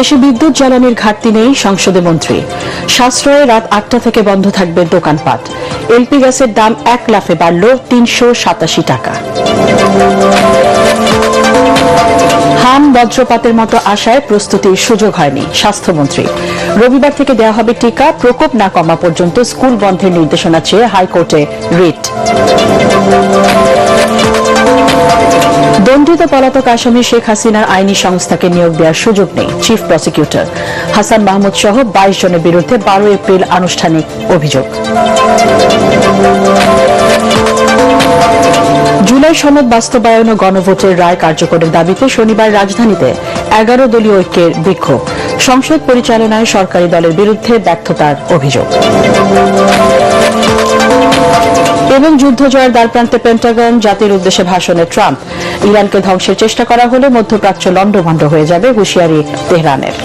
দেশে বিদ্যুৎ জ্বালানির ঘাটতি নেই, সংসদে মন্ত্রী। সাশ্রয়ে রাত 8টা থেকে বন্ধ থাকবে দোকানপাট। এলপি গ্যাসের দাম 1 লাফে বাড়ল 387 টাকা। হাম বজ্রপাতের মতো আশায় প্রস্তুতির সুযোগ হয়নি, স্বাস্থ্যমন্ত্রী। রবিবার থেকে দেওয়া হবে টিকা, প্রকোপ না কমা পর্যন্ত স্কুল বন্ধের নির্দেশনা চেয়ে হাইকোর্টে রিট। দণ্ডিত পলাতক আসামি শেখ হাসিনার আইনি সংস্থাকে নিয়োগ দেওয়ার সুযোগ নেই, চিফ প্রসিকিউটর। হাসান মাহমুদ সহ 22 জনের বিরুদ্ধে 12 এপ্রিল আনুষ্ঠানিক অভিযোগ। জুলাই সনদ বাস্তবায়ন ও গণভোটের রায় কার্যকরের দাবিতে শনিবার রাজধানীতে 11 দলীয় ঐক্যের বিক্ষোভ। সংসদ পরিচালনায় সরকারি দলের বিরুদ্ধে ব্যর্থতার অভিযোগ। এবং যুদ্ধ জয়ের দ্বারপ্রান্তে পেন্টাগন, জাতির উদ্দেশ্যে ভাষণে ট্রাম্প। ইরানকে ধ্বংসের চেষ্টা করা হলে মধ্যপ্রাচ্য লন্ডভন্ড হয়ে যাবে, হুঁশিয়ারি তেহরানের।